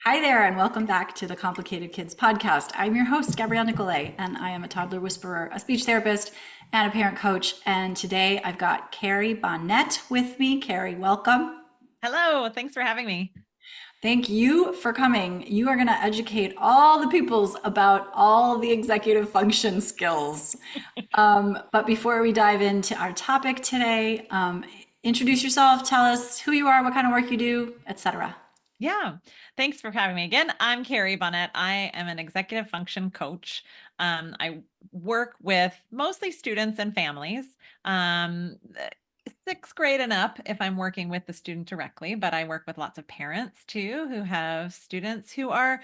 Hi there, and welcome back to the Complicated Kids podcast. I'm your host, Gabriele Nicolet, and I am a toddler whisperer, a speech therapist, and a parent coach. And today I've got Carrie Bonnett with me. Carrie, welcome. Hello, thanks for having me. Thank you for coming. You are going to educate all the peoples about all the executive function skills. But before we dive into our topic today, introduce yourself, tell us who you are, what kind of work you do, etc. Yeah, thanks for having me again. I'm Carrie Bonnett. I am an executive function coach. I work with mostly students and families, um, sixth grade and up if I'm working with the student directly, but I work with lots of parents too who have students who are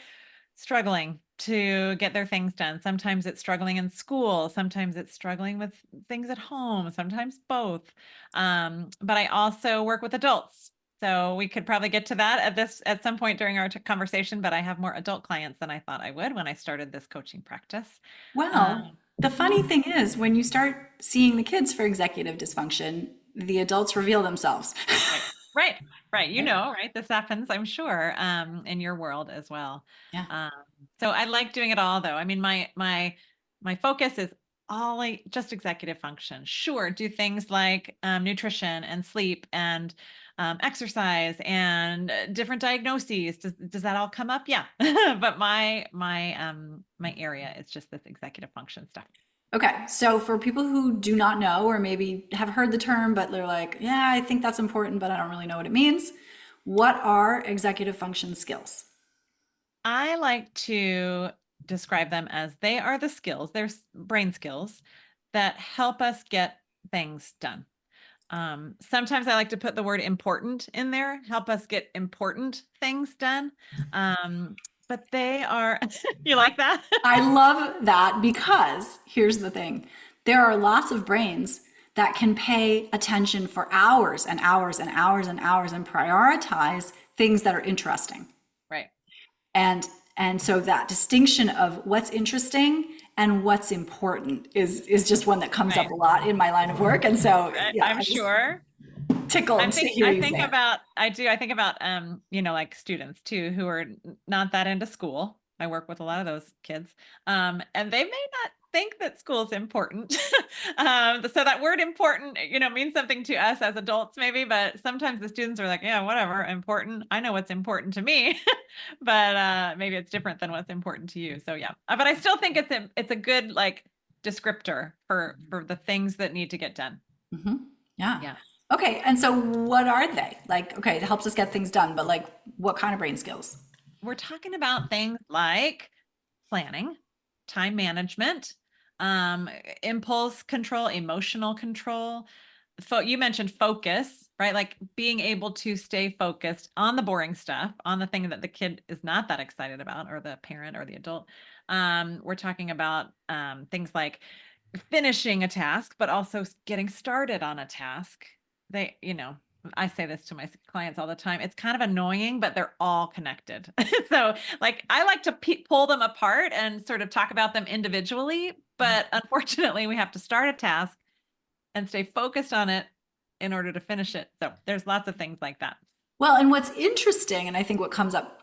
struggling to get their things done. Sometimes it's struggling in school, sometimes it's struggling with things at home, sometimes both. But I also work with adults. So we could probably get to that at some point during our conversation, but I have more adult clients than I thought I would when I started this coaching practice. Well, Um, the funny thing is, when you start seeing the kids for executive dysfunction, the adults reveal themselves. right, right, right. Right? Right? This happens, I'm sure, in your world as well. Yeah. Um, so I like doing it all, though. I mean, my focus is just executive function. Sure, do things like nutrition and sleep and exercise and different diagnoses. Does that all come up? Yeah, but my area is just this executive function stuff. Okay. So for people who do not know or maybe have heard the term, but they're like, yeah, I think that's important, but I don't really know what it means. What are executive function skills? I like to describe them as they are the skills, they're brain skills that help us get things done. Sometimes I like to put the word important in there, help us get important things done. But they are, you like that? I love that because here's the thing. There are lots of brains that can pay attention for hours and hours and hours and hours and prioritize things that are interesting. Right. And and so that distinction of what's interesting and what's important is just one that comes up Right. a lot in my line of work. And so yeah, I'm I just sure. tickled to hear I you think say it. about I think about like students too who are not that into school. I work with a lot of those kids. And they may not think that school is important. So that word important, means something to us as adults maybe, but sometimes the students are like, yeah, whatever, important. I know what's important to me, but maybe it's different than what's important to you. So yeah. But I still think it's a good like descriptor for the things that need to get done. Yeah. Yeah. Okay. And so what are they? Like, okay, it helps us get things done, but like what kind of brain skills? We're talking about things like planning, time management, um, impulse control, emotional control. You mentioned focus, right? Like being able to stay focused on the boring stuff, on the thing that the kid is not that excited about, or the parent or the adult. We're talking about things like finishing a task, but also getting started on a task. I say this to my clients all the time. It's kind of annoying, but they're all connected. So, like, I like to pull them apart and sort of talk about them individually, but unfortunately, we have to start a task and stay focused on it in order to finish it. So, there's lots of things like that. Well, and what's interesting, and I think what comes up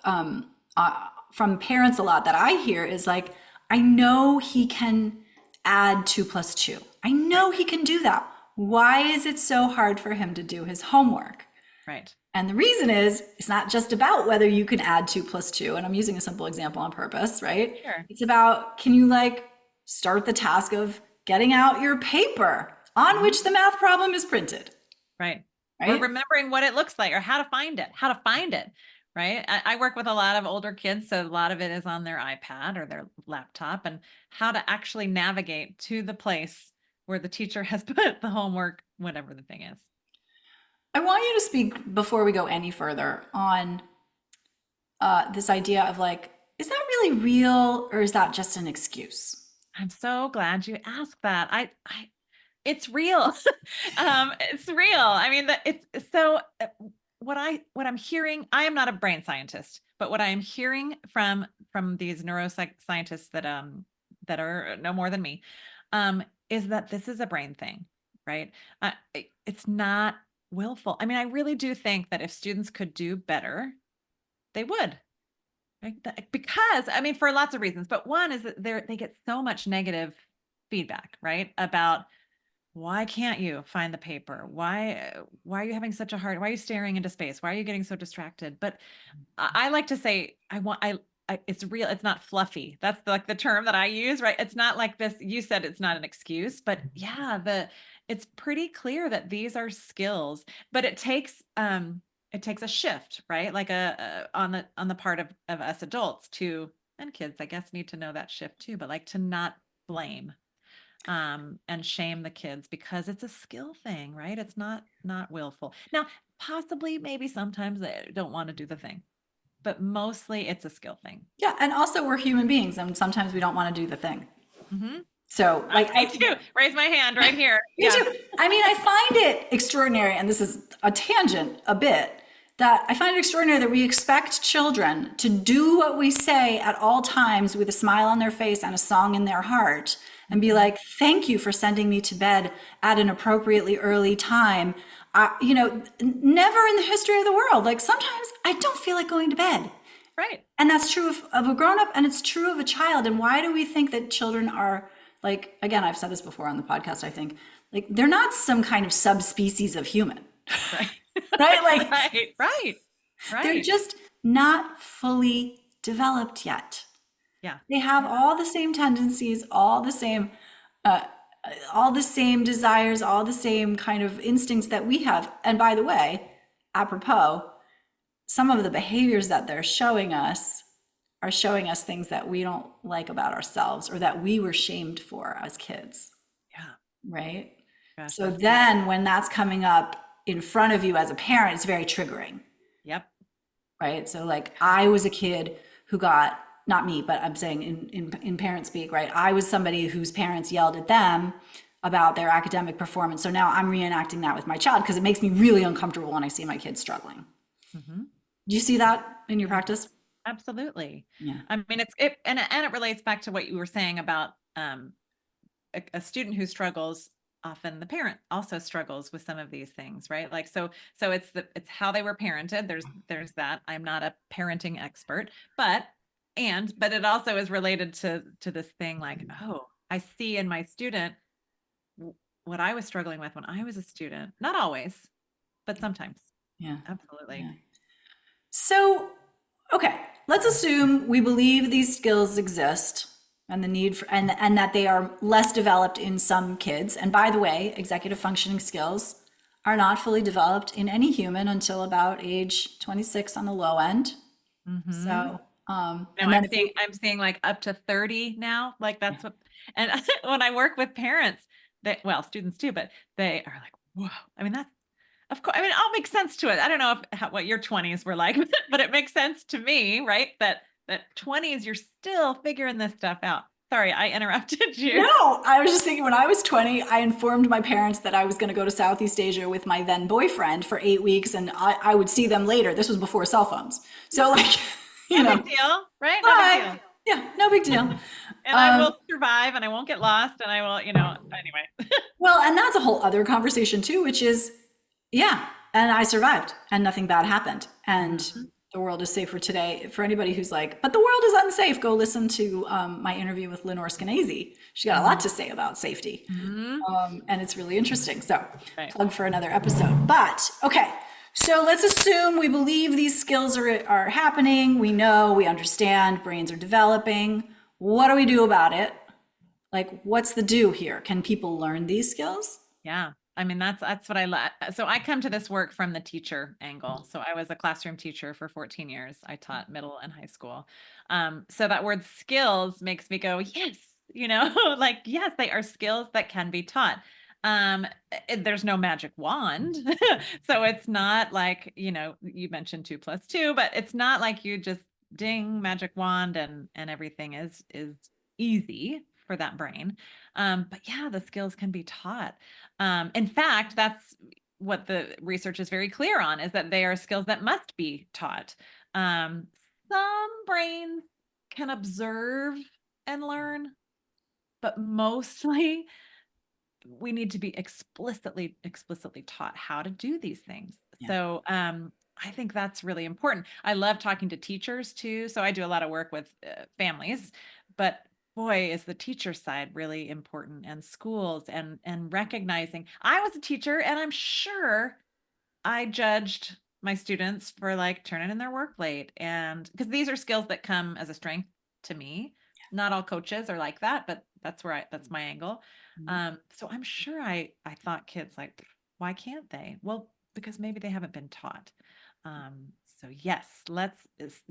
from parents a lot that I hear is like, I know he can add two plus two. I Right, know he can do that. Why is it so hard for him to do his homework? right. And the reason is it's not just about whether you can add two plus two. And I'm using a simple example on purpose, right? Sure. It's about can you like start the task of getting out your paper on Mhm. which the math problem is printed, Right. Or right? remembering what it looks like or how to find it. Right. I work with a lot of older kids. So a lot of it is on their iPad or their laptop and how to actually navigate to the place where the teacher has put the homework, whatever the thing is. I want you to speak before we go any further on this idea of like, is that really real or is that just an excuse? I'm so glad you asked that. It's real. It's real. I mean, it's so what I'm hearing, I am not a brain scientist, but what I am hearing from these neuroscientists that are no more than me, is that this is a brain thing, right? It's not willful. I mean, I really do think that if students could do better, they would. Right? Because I mean, for lots of reasons, but one is that they get so much negative feedback, right? About why can't you find the paper? Why are you having such a hard, why are you staring into space? Why are you getting so distracted? But I like to say, it's real. It's not fluffy. That's like the term that I use, right? It's not like this. You said it's not an excuse, but yeah, it's pretty clear that these are skills, but it takes a shift, right? Like on the part of us adults to, and kids, I guess, need to know that shift too, but like to not blame and shame the kids because it's a skill thing, right? It's not willful. Now, possibly maybe sometimes they don't want to do the thing, but mostly it's a skill thing. Yeah, and also we're human beings, and sometimes we don't want to do the thing. Hmm. So, like, Me too. Raise my hand right here. me Yes. too. I mean, I find it extraordinary, and this is a tangent a bit, that I find it extraordinary that we expect children to do what we say at all times with a smile on their face and a song in their heart and be like, thank you for sending me to bed at an appropriately early time. Never in the history of the world. Like, sometimes I don't feel like going to bed. Right. And that's true of a grown up and it's true of a child. And why do we think that children are like, again, I've said this before on the podcast, I think, like they're not some kind of subspecies of human, Right. right? Like Right. Right. they're Right. just not fully developed yet. Yeah. They have Yeah. all the same tendencies, uh, all the same desires, all the same kind of instincts that we have. And by the way, apropos, some of the behaviors that they're showing us are showing us things that we don't like about ourselves or that we were shamed for as kids, Yeah. right? Gosh, So that's good. then when that's coming up in front of you as a parent, it's very triggering, Yep. right? So like I was a kid who got, not me, but I'm saying in parent speak, right? I was somebody whose parents yelled at them about their academic performance. So now I'm reenacting that with my child because it makes me really uncomfortable when I see my kids struggling. Hmm. Do you see that in your Yeah. practice? Absolutely. Yeah. I mean, and it relates back to what you were saying about a student who struggles, often the parent also struggles with some of these things, right? Like so it's how they were parented. There's that. I'm not a parenting expert, but it also is related to this thing like, oh, I see in my student what I was struggling with when I was a student. Not always, but sometimes. Yeah. Absolutely. Yeah. So, okay, let's assume we believe these skills exist and the need for, and that they are less developed in some kids. And by the way, executive functioning skills are not fully developed in any human until about age 26 on the low end. Mm-hmm. So, No, and then if you, I'm seeing like up to 30 now. Like that's what, and when I work with parents, well, students too, but they are like, whoa. I mean, that's, of course, I mean, it all makes sense to it. I don't know what your 20s were like, but it makes sense to me, right? That 20s, you're still figuring this stuff out. Sorry, I interrupted you. no, I was just thinking when I was 20, I informed my parents that I was going to go to Southeast Asia with my then boyfriend for 8 weeks and I would see them later. This was before cell phones. So, like, you No know, big deal, right? No big bye. deal. Yeah, no big deal. And I Um, will survive and I won't get lost and I will, anyway. well, and that's a whole other conversation too, which is, yeah, and I survived and nothing bad happened. And Mhm. the world is safer today. For anybody who's like, but the world is unsafe, go listen to my interview with Lenore Skenazy. She got a lot to say about safety. Mhm. And it's really interesting. So, Right. plug for another episode. But, okay, so let's assume we believe these skills are happening. We know, we understand, brains are developing. What do we do about it? Like, what's the do here? Can people learn these skills? Yeah. I mean, that's what so I come to this work from the teacher angle. So I was a classroom teacher for 14 years. I taught middle and high school. So that word skills makes me go, yes, like, yes, they are skills that can be taught. There's no magic wand. So it's not like, you mentioned 2 + 2, but it's not like you just ding magic wand and everything is easy for that brain. But yeah, the skills can be taught. In fact, that's what the research is very clear on, is that they are skills that must be taught. Um, some brains can observe and learn, but mostly we need to be explicitly taught how to do these things. Yeah. So I think that's really important. I love talking to teachers too. So I do a lot of work with families, but boy, is the teacher side really important, and schools, and recognizing. I was a teacher, and I'm sure I judged my students for like turning in their work late, and because these are skills that come as a strength to me. Not all coaches are like that, but that's my angle. Mhm. So I'm sure I thought kids like, why can't they? Well, because maybe they haven't been taught. So yes,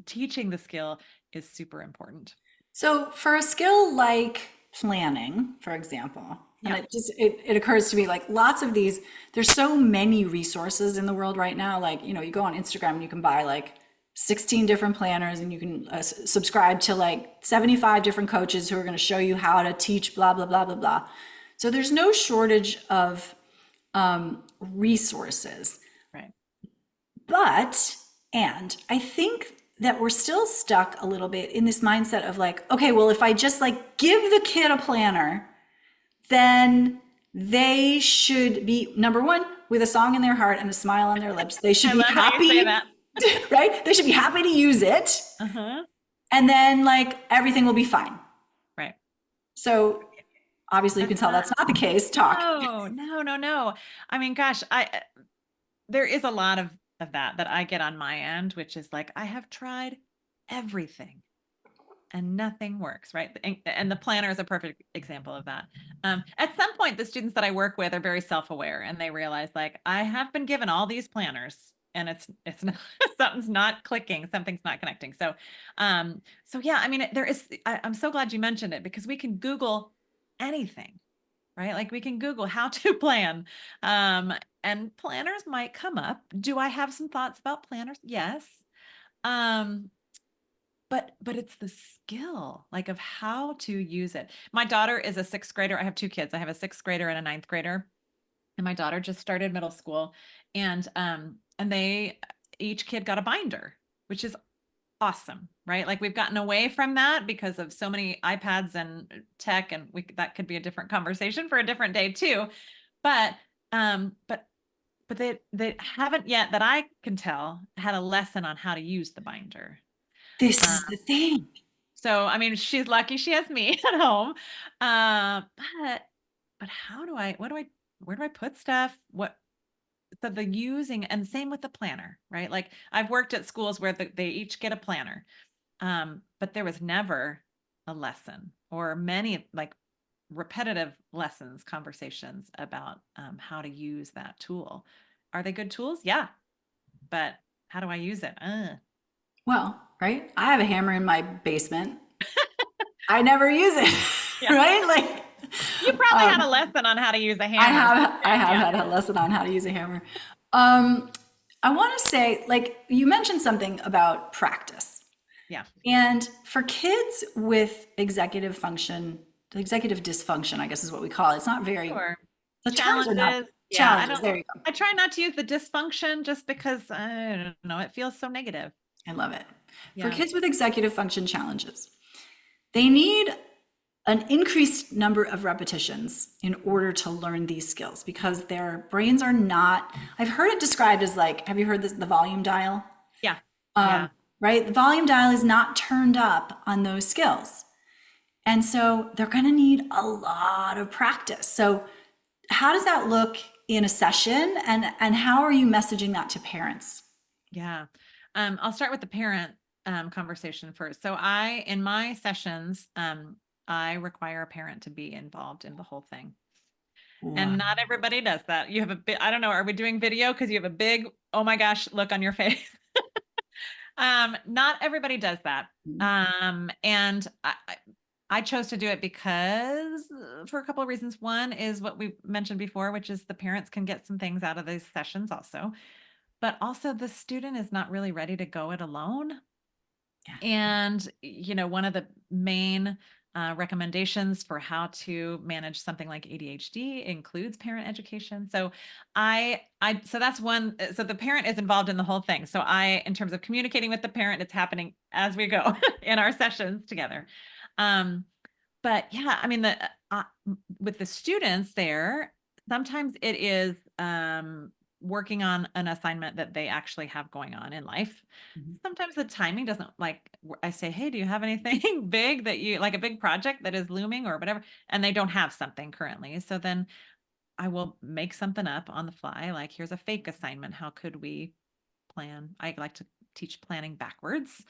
teaching the skill is super important. So for a skill like planning, for example, and Yeah. it occurs to me like lots of these, there's so many resources in the world right now. Like, you go on Instagram and you can buy like 16 different planners, and you can subscribe to like 75 different coaches who are going to show you how to teach blah, blah, blah, blah, blah. So there's no shortage of resources. Right. And I think that we're still stuck a little bit in this mindset of like, okay, well, if I just like give the kid a planner, then they should be number one with a song in their heart and a smile on their lips. They should I be love how you say happy, that. right? They should be happy to use it. Uh-huh. And then like everything will be fine. Right. So obviously you That's can tell not. that's not the case. Talk. No, no, no, no. I mean, gosh, there is a lot of that I get on my end, which is like I have tried everything and nothing works, right? And the planner is a perfect example of that. At some point, the students that I work with are very self-aware, and they realize like I have been given all these planners, and it's not, something's not clicking, something's not connecting. So yeah, I mean, I'm so glad you mentioned it, because we can Google anything, right? Like we can Google how to plan, and planners might come up. Do I have some thoughts about planners? Yes. Um, but it's the skill, like, of how to use it. My daughter is a sixth grader. I have two kids. I have a sixth grader and a ninth grader, and my daughter just started middle school, and they each kid got a binder, which is awesome, right? Like we've gotten away from that because of so many iPads and tech, and that could be a different conversation for a different day too. But um, but but they haven't yet, that I can tell, had a lesson on how to use the binder. This Uh, is the thing. so I mean, she's lucky she has me at home. Uh, but but how do I? What do I? Where do I put stuff? What? So the using, and same with the planner, right? Like I've worked at schools where they each get a planner, but there was never a lesson, or many like repetitive lessons, conversations about how to use that tool. Are they good tools? Yeah, but how do I use it? Well, right? I have a hammer in my basement. I never use it, Yeah, right? Like, you probably had a um, lesson on how to use a I hammer. have I have Yeah, had a lesson on how to use a hammer. Um, I want to say, like, you mentioned something about practice, yeah, and for kids with executive dysfunction, I guess is what we call it. It's not very. sure. The terms are not Challenges. Yeah, challenges. There you go. I try not to use the dysfunction, just because I don't know, it feels so negative. I love it. For Yeah. kids with executive function challenges, they need an increased number of repetitions in order to learn these skills because their brains are not, I've heard it described as like, have you heard this, the volume dial? Yeah. Yeah. Right? The volume dial is not turned up on those skills. And so they're going to need a lot of practice. So how does that look in a session, and how are you messaging that to parents? Yeah. I'll start with the parent conversation first. So in my sessions, I require a parent to be involved in the whole thing. Wow. And not everybody does that. You have a bit, I don't know, are we doing video? Because you have a big, oh my gosh, look on your face. Not everybody does that. And I chose to do it because for a couple of reasons. One is what we mentioned before, which is the parents can get some things out of these sessions also. But also the student is not really ready to go it alone. Yeah. And, one of the main recommendations for how to manage something like ADHD includes parent education. So so that's one. So the parent is involved in the whole thing. So in terms of communicating with the parent, it's happening as we go in our sessions together. Um, but yeah, I mean, with the students there, sometimes it is, working on an assignment that they actually have going on in life. Mhm. Sometimes the timing doesn't like I say, "Hey, do you have anything big that you like a big project that is looming or whatever?" And they don't have something currently. So then I will make something up on the fly, like, "Here's a fake assignment. How could we plan?" I like to teach planning backwards,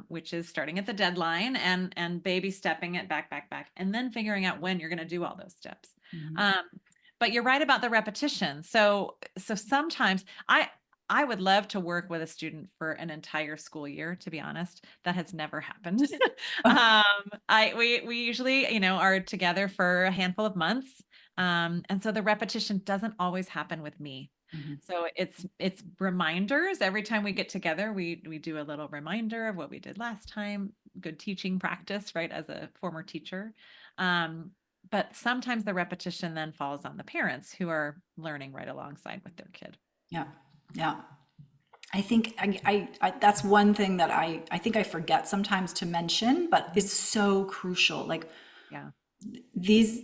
which is starting at the deadline and baby stepping it back, and then figuring out when you're going to do all those steps. Mhm. Um, but you're right about the repetition. So sometimes I would love to work with a student for an entire school year. To be honest, that has never happened. We usually are together for a handful of months, and so the repetition doesn't always happen with me. Mhm. So it's reminders every time we get together. We do a little reminder of what we did last time. Good teaching practice, right? As a former teacher, um, but sometimes the repetition then falls on the parents who are learning right alongside with their kid. Yeah. Yeah. I think that's one thing that I think I forget sometimes to mention, but Mhm. it's so crucial. Like Yeah. these,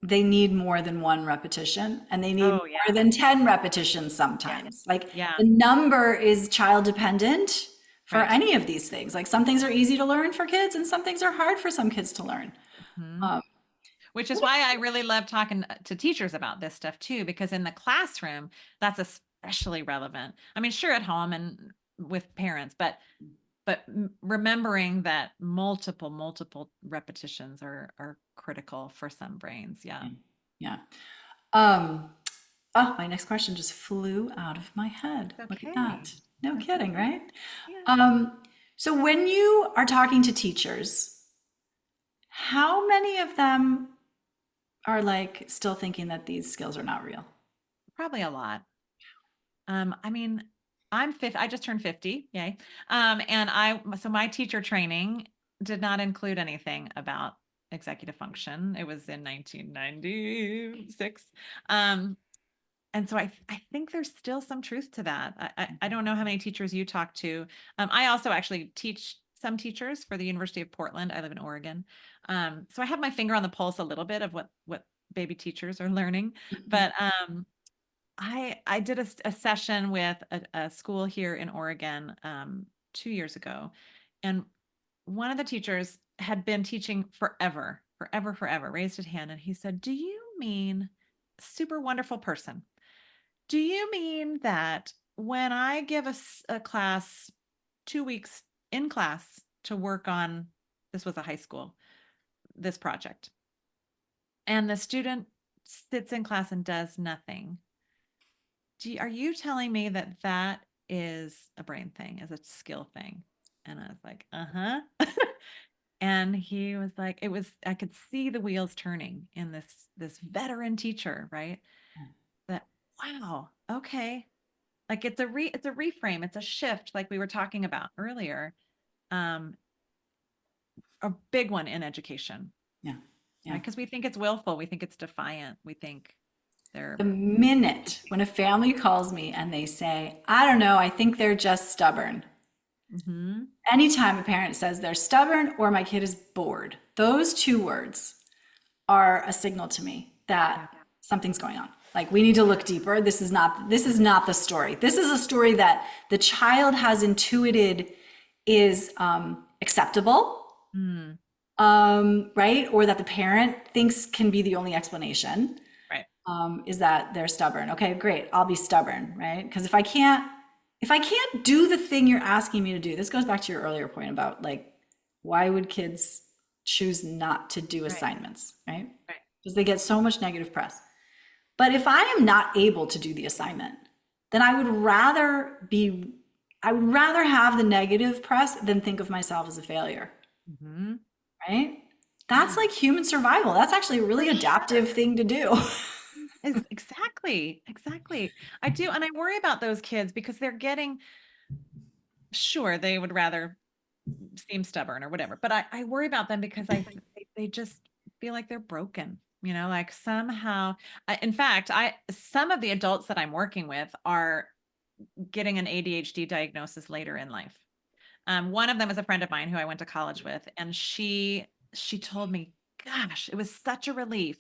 they need more than one repetition and they need Oh more yeah. than 10 repetitions Yeah. sometimes. Like Yeah. the number is child dependent for Right. any of these things. Like some things are easy to learn for kids and some things are hard for some kids to learn. Mhm. Um, Which is why I really love talking to teachers about this stuff too, because in the classroom, that's especially relevant. I mean, sure, at home and with parents, but remembering that multiple repetitions are critical for some brains. Yeah. yeah. Um, oh, my next question just flew out of my head. It's Look at okay. that. No That's kidding, okay. right? Yeah. So when you are talking to teachers, how many of them are like still thinking that these skills are not real? Probably a lot. I mean, I just turned 50, yay. So my teacher training did not include anything about executive function. It was in 1996. Um, and so I think there's still some truth to that. I don't know how many teachers you talk to. I also actually teach some teachers for the University of Portland. I live in Oregon. So I have my finger on the pulse a little bit of what baby teachers are learning. But I did a session with a school here in Oregon 2 years ago, and one of the teachers had been teaching forever, raised his hand, and he said, "Do you mean super wonderful person? Do you mean that when I give a class 2 weeks in class to work on this was a high school this project, and the student sits in class and does nothing?" Are you telling me that that is a brain thing, is a skill thing? And I was like, uh-huh. And he was like, I could see the wheels turning in this veteran teacher, right? That, wow, okay. Like it's a reframe, it's a shift, like we were talking about earlier. Um, a big one in education, Yeah. Yeah. right? Because we think it's willful, we think it's defiant, we think The they're minute when a family calls me and they say, I don't know, I think they're just stubborn. mm-hmm, Anytime a parent says they're stubborn or my kid is bored, those two words are a signal to me that yeah, something's going on. Like we need to look deeper. This is not the story. This is a story that the child has intuited is acceptable, mm, right? Or that the parent thinks can be the only explanation. right, Is that they're stubborn. Okay, great. I'll be stubborn, right? Because if I can't do the thing you're asking me to do, this goes back to your earlier point about like, why would kids choose not to do right, assignments, right? right. Because they get so much negative press. But if I am not able to do the assignment, then I would rather have the negative press than think of myself as a failure, Mm-hmm. right? That's Yeah, like human survival. That's actually a for really sure. adaptive thing to do. Exactly, exactly. I do, and I worry about those kids because they're getting sure they would rather seem stubborn or whatever, but I worry about them because I think they just feel like they're broken, like somehow. In fact, I some of the adults that I'm working with are getting an ADHD diagnosis later in life. One of them is a friend of mine who I went to college with, and she told me, "Gosh, it was such a relief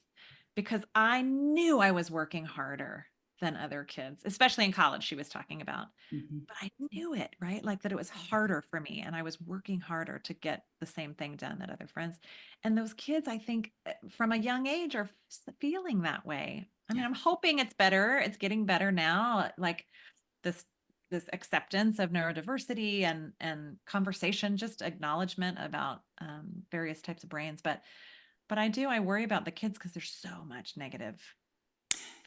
because I knew I was working harder than other kids, especially in college, she was talking about. Mhm. But I knew it, right? Like that it was harder for me and I was working harder to get the same thing done that other friends. And those kids, I think from a young age are feeling that way. I mean, Yeah. I'm hoping it's better. It's getting better now. Like this this acceptance of neurodiversity and conversation, just acknowledgement about various types of brains. But I worry about the kids because there's so much negative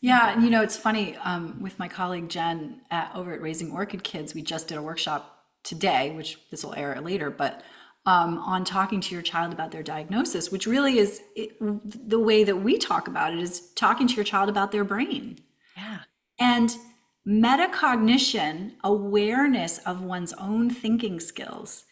Yeah, feedback. and it's funny, with my colleague Jen over at Raising Orchid Kids, we just did a workshop today, which this will air later, but on talking to your child about their diagnosis, which really is the way that we talk about it is talking to your child about their brain. Yeah. And metacognition, awareness of one's own thinking skills,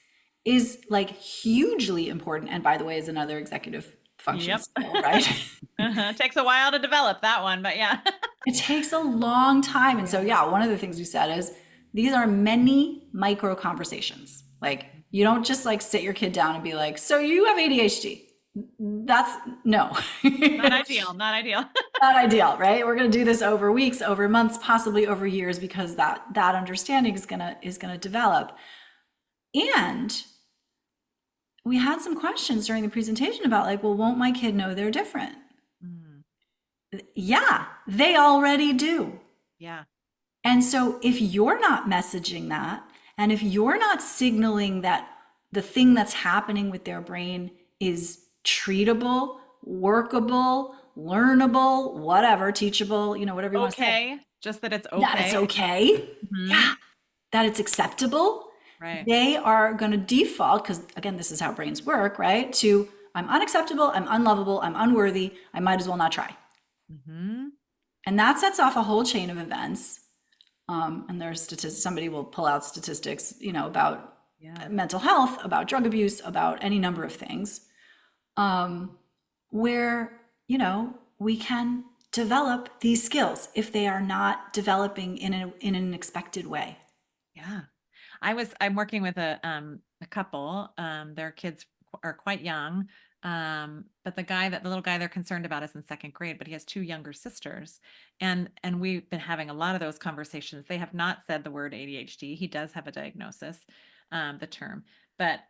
is like hugely important. And by the way, is another executive function Yep. skill, right? Takes a while to develop that one, but yeah. It takes a long time. And so, yeah, one of the things we said is these are many micro conversations. Like, you don't just like sit your kid down and be like, so you have ADHD. That's no, Not ideal, not ideal. not ideal, right? We're going to do this over weeks, over months, possibly over years, because that understanding is gonna develop. And we had some questions during the presentation about like, well, won't my kid know they're different? Mm, Yeah, they already do. yeah. And so if you're not messaging that, and if you're not signaling that the thing that's happening with their brain is treatable, workable, learnable, whatever, teachable, whatever you want to say, Okay. Just that it's that it's okay. okay, Mhm. yeah, that it's acceptable, Right. they are going to default, because again, this is how brains work, right? To I'm unacceptable, I'm unlovable, I'm unworthy, I might as well not try. Hmm. And that sets off a whole chain of events. And there's statistics, somebody will pull out statistics, about Yeah. mental health, about drug abuse, about any number of things, where, we can develop these skills if they are not developing in an expected way. Yeah. I'm working with a couple. Their kids are quite young. But the little guy they're concerned about is in second grade, but he has two younger sisters. And we've been having a lot of those conversations. They have not said the word ADHD. He does have a diagnosis, the term, but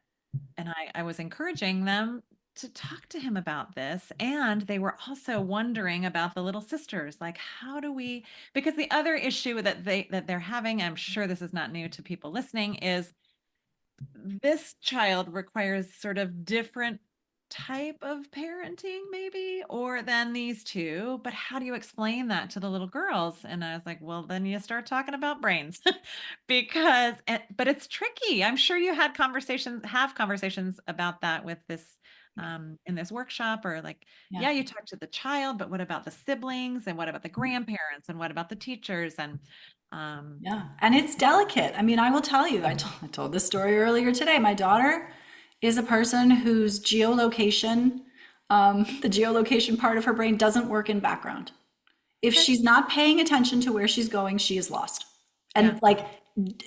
and I was encouraging them to talk to him about this. And they were also wondering about the little sisters, like how do we, because the other issue that they're having, I'm sure this is not new to people listening, is this child requires sort of different type of parenting maybe or than these two, but how do you explain that to the little girls? And I was like, well, then you start talking about brains because but it's tricky. I'm sure you had have conversations about that with this in this workshop, or like, Yeah. yeah, you talk to the child, but what about the siblings and what about the grandparents and what about the teachers? And Yeah. And it's delicate. I mean, I will tell you, I told this story earlier today. My daughter is a person whose geolocation, the geolocation part of her brain doesn't work in background. If okay, she's not paying attention to where she's going, she is lost. yeah. And like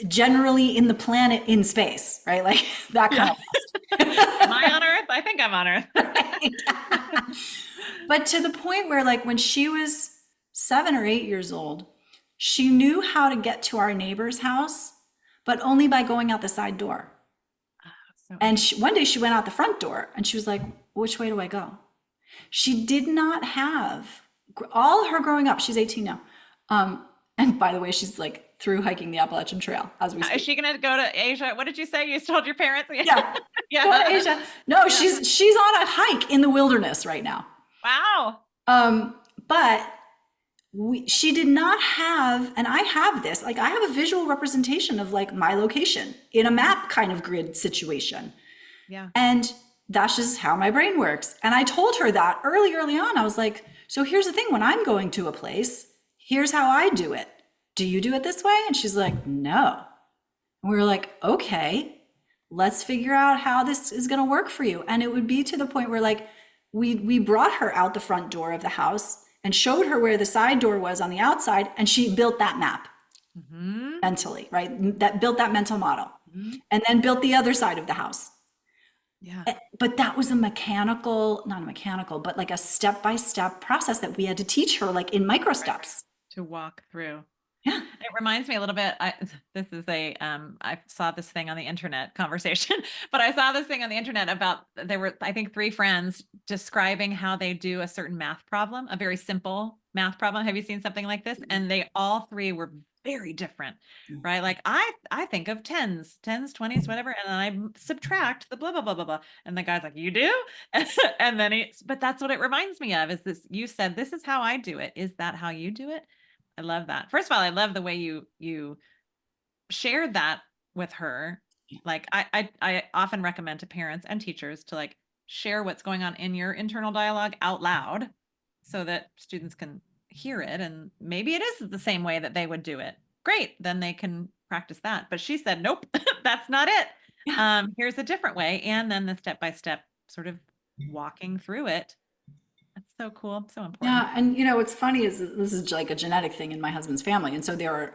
generally in the planet in space, right? Like that kind Yeah. of Am I on Earth? I think I'm on Earth. But to the point where, like, when she was 7 or 8 years old, she knew how to get to our neighbor's house, but only by going out the side door. So And one day she went out the front door and she was like, which way do I go? She did not have all her growing up. She's 18 now. And by the way, she's like through hiking the Appalachian Trail as we is speak. she gonna go to Asia? What did you say? You told your parents? Yeah. Yeah. Go to Asia. No, she's on a hike in the wilderness right now. Wow. But she did not have, and I have this, like I have a visual representation of like my location in a map kind of grid situation. Yeah. And that's just how my brain works. And I told her that early on. I was like, so here's the thing, when I'm going to a place, here's how I do it. Do you do it this way? And she's like, no. And we were like, okay, let's figure out how this is going to work for you. And it would be to the point where like we brought her out the front door of the house and showed her where the side door was on the outside, and she built that map mentally, right? That built that mental model, and then built the other side of the house. Yeah. But that was not a mechanical, but like a step-by-step process that we had to teach her, like in micro steps. To walk through. Yeah. It reminds me a little bit, this is I saw this thing on the internet conversation, but I saw this thing on the internet about there were, I think, 3 friends describing how they do a certain math problem, a very simple math problem. Have you seen something like this? And they all 3 were very different, right? Like I think of tens, 20s, whatever, and then I subtract the blah blah blah blah blah. And the guy's like, "You do?" And then but that's what it reminds me of, is this, you said this is how I do it. Is that how you do it? I love that. First of all, I love the way you shared that with her. Like I often recommend to parents and teachers to like share what's going on in your internal dialogue out loud so that students can hear it, and maybe it is the same way that they would do it. Great, then they can practice that. But she said, "Nope, that's not it. Yeah. Here's a different way." And then the step by step sort of walking through it. That's so cool, so important. Yeah, and what's funny is that this is like a genetic thing in my husband's family, and so there are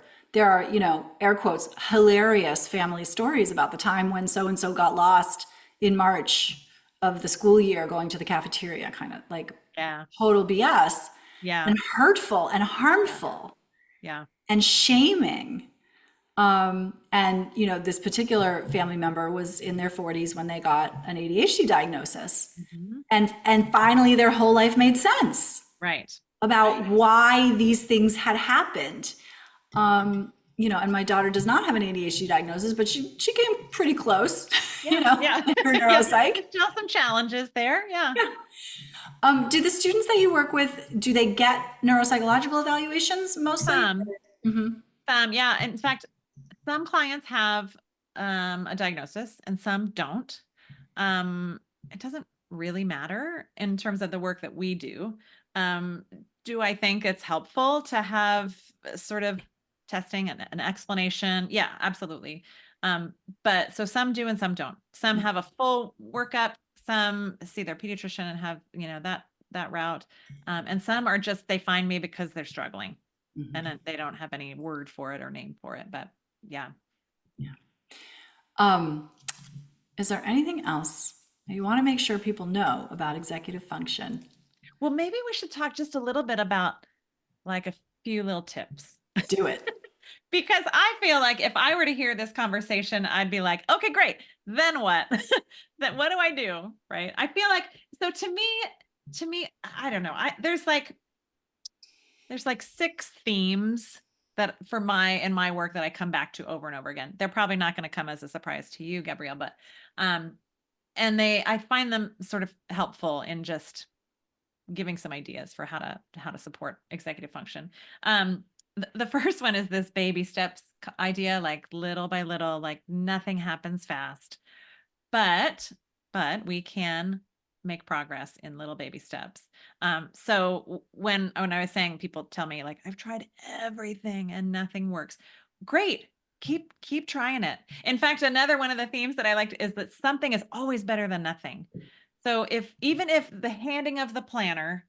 air quotes hilarious family stories about the time when so and so got lost in March of the school year going to the cafeteria, kind of like Yeah. total BS Yeah. and hurtful and Yeah. harmful Yeah. and shaming. And this particular family member was in their 40s when they got an ADHD diagnosis. Mhm. And finally their whole life made sense Right. about why these things had happened. And my daughter does not have an ADHD diagnosis, but she came pretty close, Yeah. Yeah. in her Yeah. neuropsych. There's still some challenges there. Yeah. Do the students that you work with, do they get neuropsychological evaluations mostly? Some, Hmm. yeah. In fact, some clients have a diagnosis and some don't. It doesn't really matter in terms of the work that we do. Um, do I think it's helpful to have sort of testing and an explanation? Yeah, absolutely. But so some do and some don't. Some have a full workup. Some see their pediatrician and have that route. And some are just, they find me because they're struggling, and then they don't have any word for it or name for it. But yeah. Yeah. Um, is there anything else you want to make sure people know about executive function? Well, maybe we should talk just a little bit about like a few little tips. Do it. Because I feel like if I were to hear this conversation, I'd be like, okay, great. Then what? Then what do I do? Right. I feel like, so to me, I don't know. There's like 6 themes that in my work that I come back to over and over again. They're probably not going to come as a surprise to you, Gabrielle, but um, and I find them sort of helpful in just giving some ideas for how to support executive function. The first one is this baby steps idea, like little by little, like nothing happens fast, but we can make progress in little baby steps. So when I was saying, people tell me like, I've tried everything and nothing works. Great. Keep trying it. In fact, another one of the themes that I liked is that something is always better than nothing. So even if the handing of the planner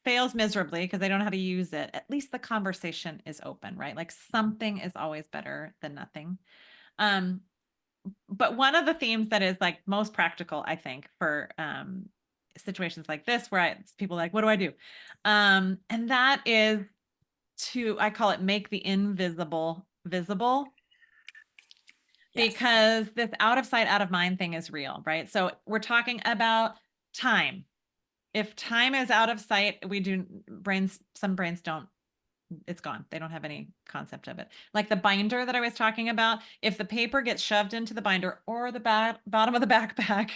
fails miserably because they don't know how to use it, at least the conversation is open, right? Like something is always better than nothing. Um, but one of the themes that is like most practical, I think, for situations like this, where people are like, what do I do? And that is I call it, make the invisible visible, Yes. because this out of sight, out of mind thing is real, right? So we're talking about time. If time is out of sight, some brains don't, it's gone. They don't have any concept of it. Like the binder that I was talking about, if the paper gets shoved into the binder or the bottom of the backpack,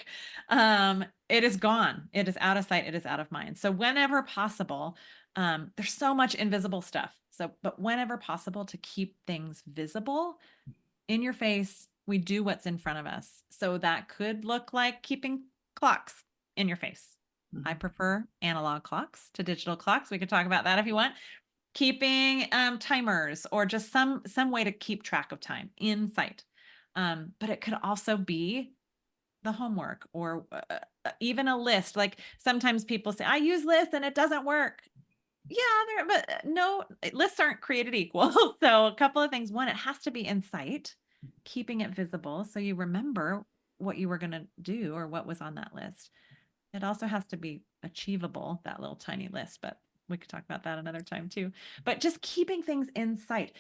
it is gone. It is out of sight. It is out of mind. So whenever possible, there's so much invisible stuff. But whenever possible, to keep things visible in your face, we do what's in front of us. So that could look like keeping clocks in your face. I prefer analog clocks to digital clocks. We could talk about that if you want. Keeping timers, or just some way to keep track of time in sight. But it could also be the homework, or even a list. Like sometimes people say, I use lists and it doesn't work. Yeah, but no, lists aren't created equal. So a couple of things. One, it has to be in sight, keeping it visible so you remember what you were going to do or what was on that list. It also has to be achievable, that little tiny list, but we could talk about that another time too. But just keeping things in sight.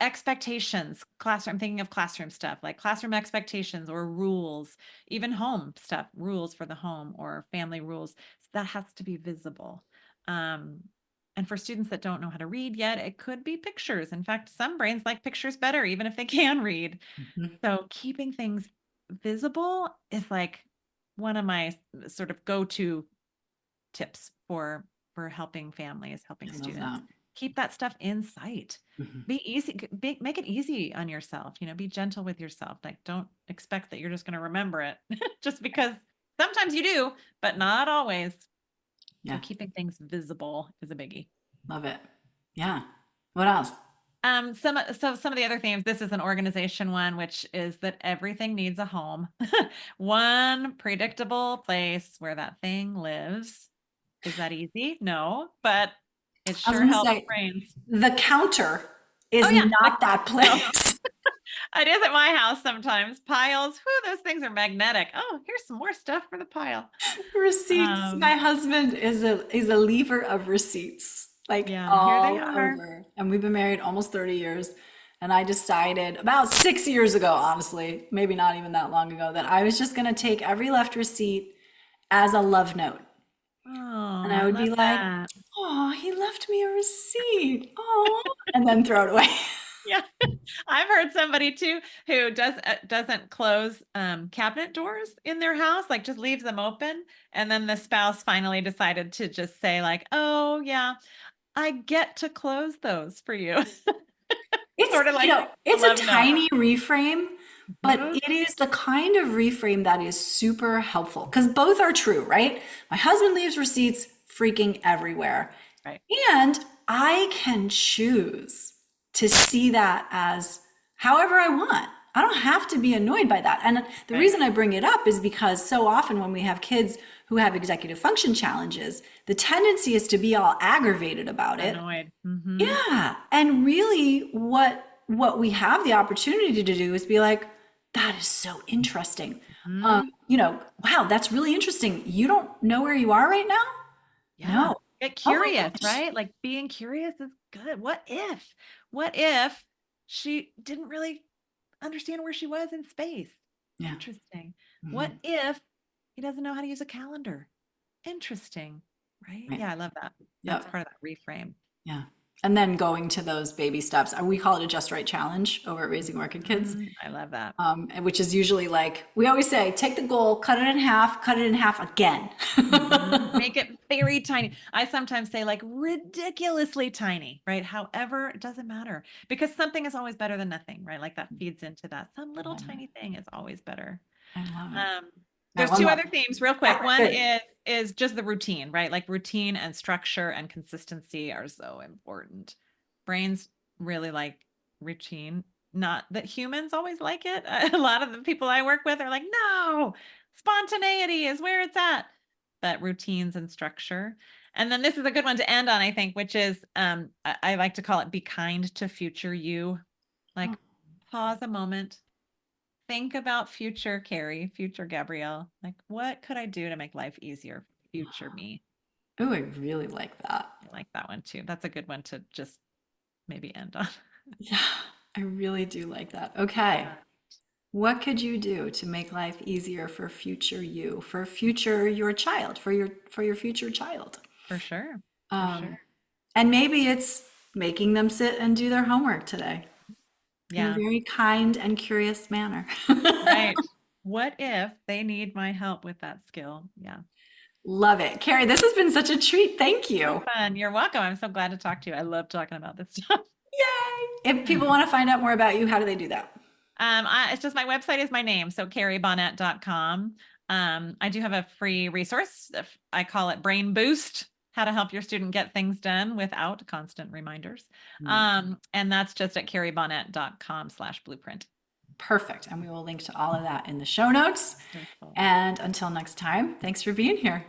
Expectations, classroom, I'm thinking of classroom stuff, like classroom expectations or rules, even home stuff, rules for the home or family rules. That has to be visible. And for students that don't know how to read yet, it could be pictures. In fact, some brains like pictures better, even if they can read. Mhm. So keeping things visible is like one of my sort of go-to tips for helping families, helping I love students. that. Keep that stuff in sight. Mhm. Be easy, make it easy on yourself, be gentle with yourself. Like don't expect that you're just going to remember it just because sometimes you do, but not always. So Yeah, keeping things visible is a biggie. love it. Yeah. What else? Some of the other themes, this is an organization one, which is that everything needs a home. One predictable place where that thing lives. Is that easy? No, but it I was sure going to helps say brains. the counter Oh is yeah, like not that no, place. it is at my house sometimes. Piles, whoo, those things are magnetic. Oh, here's some more stuff for the pile. Receipts. My Um, husband is a lever of receipts, like yeah, here they all are. over. And we've been married almost 30 years. And I decided about 6 years ago, honestly, maybe not even that long ago, that I was just going to take every left receipt as a love note. Oh, And I I would love be like, that. oh, he left me a receipt. Oh, and then throw it away. Yeah. I've heard somebody too who doesn't close cabinet doors in their house, like just leaves them open. And then the spouse finally decided to just say like, "Oh yeah, I get to close those for you." It's, Sort of like a it's a love note. tiny reframe, but Mhm. it is the kind of reframe that is super helpful because both are true, right? My husband leaves receipts freaking everywhere. Right. And I can choose to see that as however I want. I don't have to be annoyed by that. And the Right. reason I bring it up is because so often when we have kids who have executive function challenges, the tendency is to be all aggravated about it. Annoyed. Hmm. Yeah. And really what we have the opportunity to do is be like, that is so interesting. Hmm. Wow, that's really interesting. You don't know where you are right now? Yeah. No. Get Oh my curious, gosh. right? Like being curious is good. What if she didn't really understand where she was in space? Yeah. Interesting. What Mhm. if he doesn't know how to use a calendar? Interesting. Right? Right. Yeah, I love that. That's Yep. part of that reframe. Yeah. And then going to those baby steps. We call it a Just Right challenge over at Raising Orchid Kids, I love that. and which is usually like, we always say, take the goal, cut it in half again. Make it very tiny. I sometimes say like ridiculously tiny, right? However, it doesn't matter because something is always better than nothing, right? Like that feeds into that. Some little tiny thing is always better. I love it. Um, All right, there's one two more. other themes real quick. Yeah, One good. is just the routine, right? Like routine and structure and consistency are so important. Brains really like routine. Not that humans always like it. A lot of the people I work with are like, no, spontaneity is where it's at. But routines and structure. And then this is a good one to end on, I think, which is I like to call it be kind to future you. Oh, Like pause a moment, think about future Carrie, future Gabrielle. Like, what could I do to make life easier for future me? ooh, I really like that. I like that one too. That's a good one to just maybe end on. Yeah, I really do like that. Okay. Yeah, What could you do to make life easier for future you, for future your child, for your future child? for sure. For Um, sure. and maybe it's making them sit and do their homework today in a Yeah, very kind and curious manner. right. What if they need my help with that skill? Yeah. Love it. Carrie, this has been such a treat. Thank So you. fun. You're welcome. I'm so glad to talk to you. I love talking about this stuff. Yay. If people want to find out more about you, how do they do that? It's just my website is my name, so carriebonnett.com. I do have a free resource. I call it Brain Boost, how to help your student get things done without constant reminders. Mm, And that's just at carriebonnett.com/blueprint. perfect. And we will link to all of that in the show notes. Wonderful. And until next time, thanks for being here.